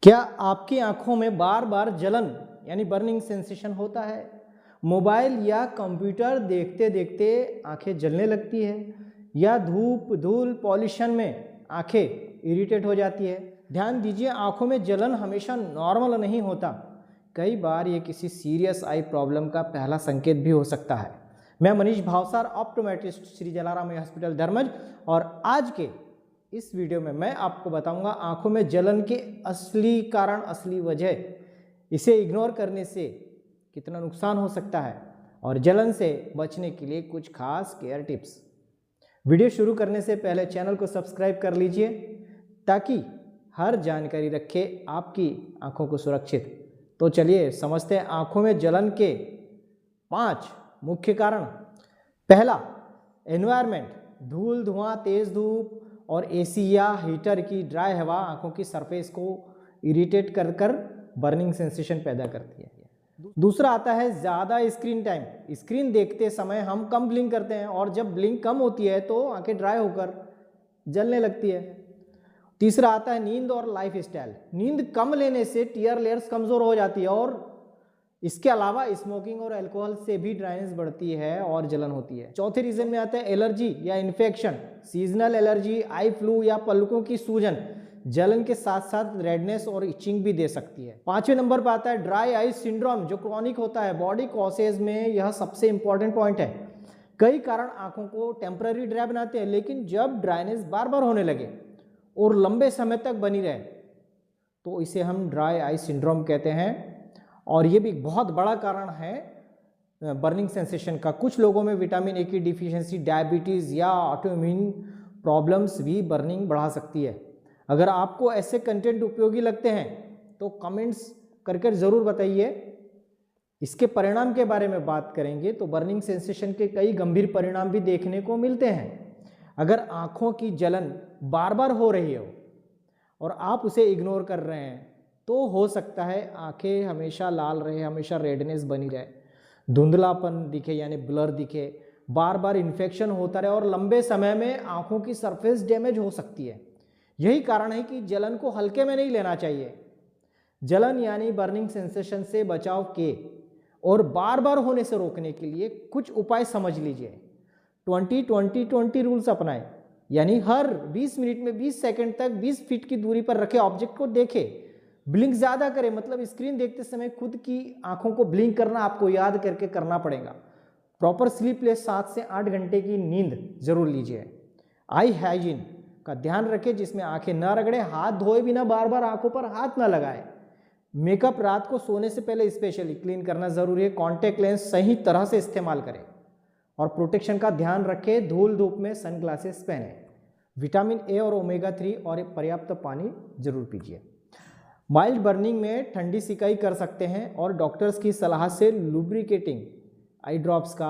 क्या आपकी आंखों में बार बार जलन यानी बर्निंग सेंसेशन होता है? मोबाइल या कंप्यूटर देखते देखते आंखें जलने लगती है या धूप धूल पॉल्यूशन में आंखें इरिटेट हो जाती है? ध्यान दीजिए, आंखों में जलन हमेशा नॉर्मल नहीं होता। कई बार ये किसी सीरियस आई प्रॉब्लम का पहला संकेत भी हो सकता है। मैं मनीष भावसार, ऑप्टोमेट्रिस्ट, श्री जलाराम हॉस्पिटल धर्मज, और आज के इस वीडियो में मैं आपको बताऊंगा आंखों में जलन के असली कारण, असली वजह, इसे इग्नोर करने से कितना नुकसान हो सकता है और जलन से बचने के लिए कुछ खास केयर टिप्स। वीडियो शुरू करने से पहले चैनल को सब्सक्राइब कर लीजिए ताकि हर जानकारी रखे आपकी आंखों को सुरक्षित। तो चलिए समझते हैं आंखों में जलन के 5 मुख्य कारण। पहला, एनवायरनमेंट, धूल, धुआं, तेज धूप और एसी या हीटर की ड्राई हवा आंखों की सरफेस को इरिटेट कर कर बर्निंग सेंसेशन पैदा करती है। दूसरा आता है ज़्यादा स्क्रीन टाइम। स्क्रीन देखते समय हम कम ब्लिंक करते हैं और जब ब्लिंक कम होती है तो आंखें ड्राई होकर जलने लगती है। तीसरा आता है नींद और लाइफ स्टाइल। नींद कम लेने से टीयर लेयर्स कमज़ोर हो जाती है और इसके अलावा स्मोकिंग और अल्कोहल से भी ड्राइनेस बढ़ती है और जलन होती है। चौथे रीजन में आता है एलर्जी या infection. Seasonal allergy, eye flu या पलकों की सूजन जलन के साथ साथ रेडनेस और इचिंग भी दे सकती है। 5वें नंबर पर आता है ड्राई आई सिंड्रोम, जो क्रॉनिक होता है। बॉडी कॉसेज में यह सबसे इंपॉर्टेंट पॉइंट है। कई कारण आंखों को टेम्पररी ड्राई बनाते हैं, लेकिन जब ड्राइनेस बार बार होने लगे और लंबे समय तक बनी रहे तो इसे हम ड्राई आई सिंड्रोम कहते हैं और ये भी बहुत बड़ा कारण है बर्निंग सेंसेशन का। कुछ लोगों में विटामिन ए की डिफिशियंसी, डायबिटीज़ या ऑटोइम्यून प्रॉब्लम्स भी बर्निंग बढ़ा सकती है। अगर आपको ऐसे कंटेंट उपयोगी लगते हैं तो कमेंट्स करके ज़रूर बताइए। इसके परिणाम के बारे में बात करेंगे तो बर्निंग सेंसेशन के कई गंभीर परिणाम भी देखने को मिलते हैं। अगर आँखों की जलन बार बार हो रही हो और आप उसे इग्नोर कर रहे हैं तो हो सकता है आंखें हमेशा लाल रहे, हमेशा रेडनेस बनी रहे, धुंधलापन दिखे यानी ब्लर दिखे, बार बार इन्फेक्शन होता रहे और लंबे समय में आंखों की सरफेस डैमेज हो सकती है। यही कारण है कि जलन को हल्के में नहीं लेना चाहिए। जलन यानी बर्निंग सेंसेशन से बचाव के और बार बार होने से रोकने के लिए कुछ उपाय समझ लीजिए। 20-20-20 रूल्स अपनाएं, यानी हर 20 मिनट में 20 सेकंड तक 20 फीट की दूरी पर रखे ऑब्जेक्ट को देखें। ब्लिंक ज़्यादा करें, मतलब स्क्रीन देखते समय खुद की आंखों को ब्लिंक करना आपको याद करके करना पड़ेगा। प्रॉपर स्लीप ले 7 से 8 घंटे की नींद जरूर लीजिए। आई हाइजीन का ध्यान रखें, जिसमें आंखें न रगड़े, हाथ धोए बिना बार बार आंखों पर हाथ न लगाए। मेकअप रात को सोने से पहले स्पेशली क्लीन करना जरूरी है। कॉन्टैक्ट लेंस सही तरह से इस्तेमाल करें और प्रोटेक्शन का ध्यान रखें। धूल धूप में सनग्लासेस पहने। विटामिन ए और ओमेगा 3 और पर्याप्त पानी जरूर पीजिए। माइल्ड बर्निंग में ठंडी सिकाई कर सकते हैं और डॉक्टर्स की सलाह से लुब्रिकेटिंग आई ड्रॉप्स का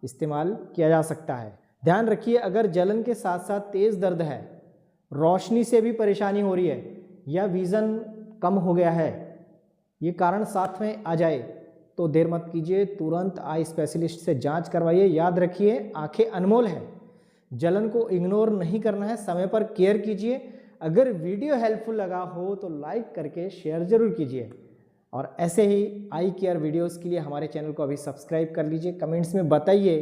इस्तेमाल किया जा सकता है। ध्यान रखिए, अगर जलन के साथ साथ तेज़ दर्द है, रोशनी से भी परेशानी हो रही है या विज़न कम हो गया है, ये कारण साथ में आ जाए तो देर मत कीजिए, तुरंत आई स्पेशलिस्ट से जांच करवाइए। याद रखिए, आंखें अनमोल है, जलन को इग्नोर नहीं करना है, समय पर केयर कीजिए। अगर वीडियो हेल्पफुल लगा हो तो लाइक करके शेयर जरूर कीजिए और ऐसे ही आई केयर वीडियोस के लिए हमारे चैनल को अभी सब्सक्राइब कर लीजिए। कमेंट्स में बताइए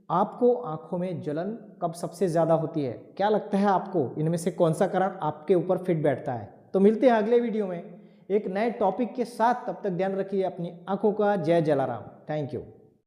आपको आंखों में जलन कब सबसे ज़्यादा होती है, क्या लगता है आपको इनमें से कौन सा कारण आपके ऊपर फिट बैठता है। तो मिलते हैं अगले वीडियो में एक नए टॉपिक के साथ, तब तक ध्यान रखिए अपनी आंखों का। जय जलाराम। Thank you.